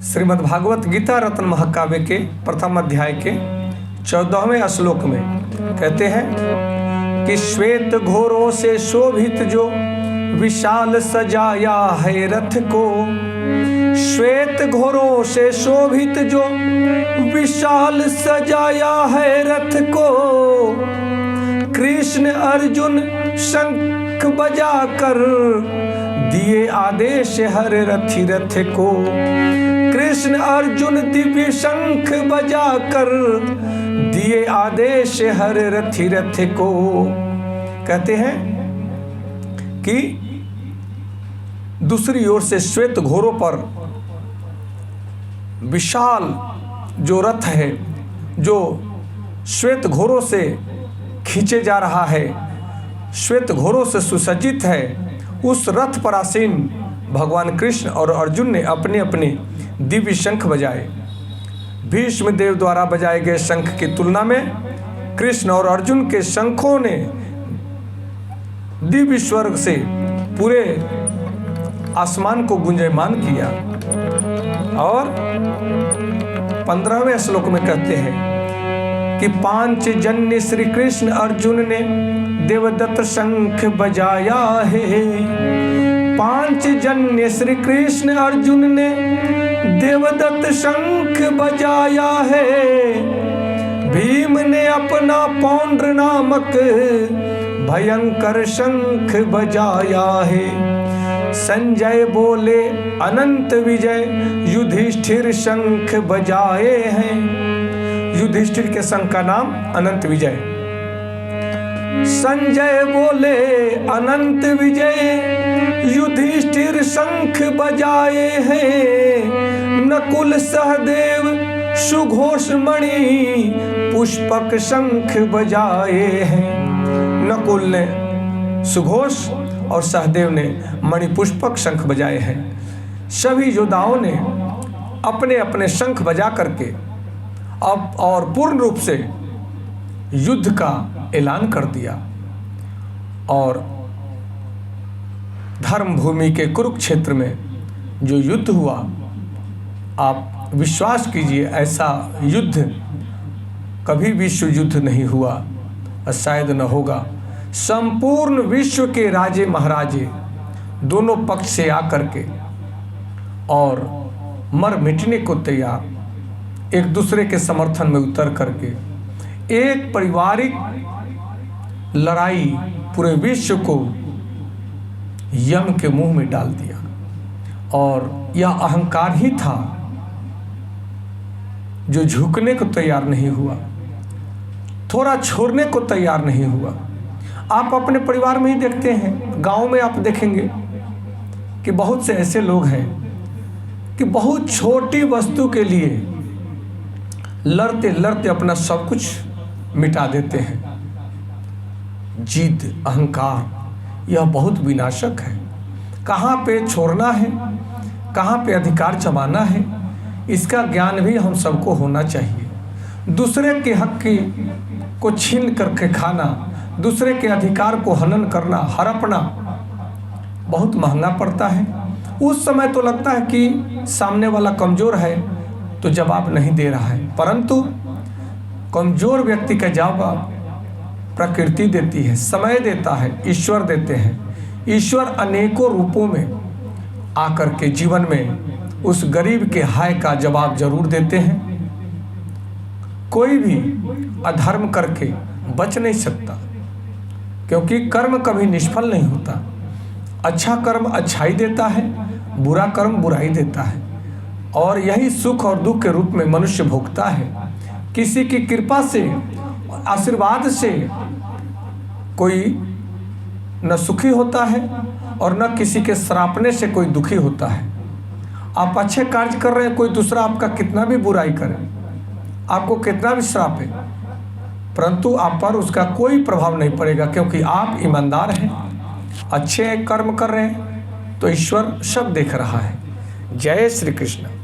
श्रीमद्भागवत गीता रत्न महाकाव्य के प्रथम अध्याय के 14वें श्लोक में कहते हैं कि श्वेत घोरों से शोभित जो विशाल सजाया है रथ को, श्वेत घोरों से शोभित जो विशाल सजाया है रथ को, कृष्ण अर्जुन शंख बजाकर दिए आदेश हर रथी रथ को, कृष्ण अर्जुन दिव्य शंख बजाकर दिए आदेश हर रथी रथ को। कहते हैं कि दूसरी ओर से श्वेत घोरों पर विशाल जो रथ है, जो श्वेत घोरों से खींचे जा रहा है, श्वेत घोरों से सुसज्जित है, उस रथ पर आसीन भगवान कृष्ण और अर्जुन ने अपने अपने दिव्य शंख बजाए। भीष्म देव द्वारा बजाए गए शंख की तुलना में कृष्ण और अर्जुन के शंखों ने दिव्य स्वर्ग से पूरे आसमान को गुंजयमान किया। और 15वें श्लोक में कहते हैं कि पांचजन्य श्री कृष्ण अर्जुन ने देवदत्त शंख बजाया है, पांचजन्य श्री कृष्ण अर्जुन ने देवदत्त शंख बजाया है, भीम ने अपना पौंड्र नामक भयंकर शंख बजाया है, संजय बोले अनंत विजय युधिष्ठिर शंख बजाए हैं। युधिष्ठिर के शंख का नाम अनंत विजय। संजय बोले अनंत विजय युधिष्ठिर शंख बजाए हैं, नकुल सहदेव सुघोष मणि पुष्पक शंख बजाए हैं। नकुल ने सुघोष और सहदेव ने मणिपुष्पक शंख बजाए हैं। सभी योद्धाओं ने अपने अपने शंख बजा करके अब और पूर्ण रूप से युद्ध का ऐलान कर दिया। और धर्म भूमि के कुरुक्षेत्र में जो युद्ध हुआ, आप विश्वास कीजिए ऐसा युद्ध कभी विश्व युद्ध नहीं हुआ और शायद न होगा। संपूर्ण विश्व के राजे महाराजे दोनों पक्ष से आकर के और मर मिटने को तैयार, एक दूसरे के समर्थन में उतर करके एक पारिवारिक लड़ाई पूरे विश्व को यम के मुंह में डाल दिया। और यह अहंकार ही था जो झुकने को तैयार नहीं हुआ, थोड़ा छोड़ने को तैयार नहीं हुआ। आप अपने परिवार में ही देखते हैं, गांव में आप देखेंगे कि बहुत से ऐसे लोग हैं कि बहुत छोटी वस्तु के लिए लड़ते लड़ते अपना सब कुछ मिटा देते हैं। जिद, अहंकार यह बहुत विनाशक है। कहाँ पे छोड़ना है, कहाँ पे अधिकार जमाना है, इसका ज्ञान भी हम सबको होना चाहिए। दूसरे के हक को छीन करके खाना, दूसरे के अधिकार को हनन करना, हड़पना बहुत महंगा पड़ता है। उस समय तो लगता है कि सामने वाला कमज़ोर है तो जवाब नहीं दे रहा है, परंतु कमज़ोर व्यक्ति का जवाब प्रकृति देती है, समय देता है, ईश्वर देते हैं। ईश्वर अनेकों रूपों में आकर के जीवन में उस गरीब के हाय का जवाब जरूर देते हैं। कोई भी अधर्म करके बच नहीं सकता, क्योंकि कर्म कभी निष्फल नहीं होता। अच्छा कर्म अच्छाई देता है, बुरा कर्म बुराई देता है, और यही सुख और दुख के रूप में मनुष्य भोगता है। किसी की कृपा से, आशीर्वाद से कोई न सुखी होता है और न किसी के श्रापने से कोई दुखी होता है। आप अच्छे कार्य कर रहे हैं, कोई दूसरा आपका कितना भी बुराई करे, आपको कितना भी श्रापे, परंतु आप पर उसका कोई प्रभाव नहीं पड़ेगा, क्योंकि आप ईमानदार हैं, अच्छे कर्म कर रहे हैं, तो ईश्वर सब देख रहा है। जय श्री कृष्ण।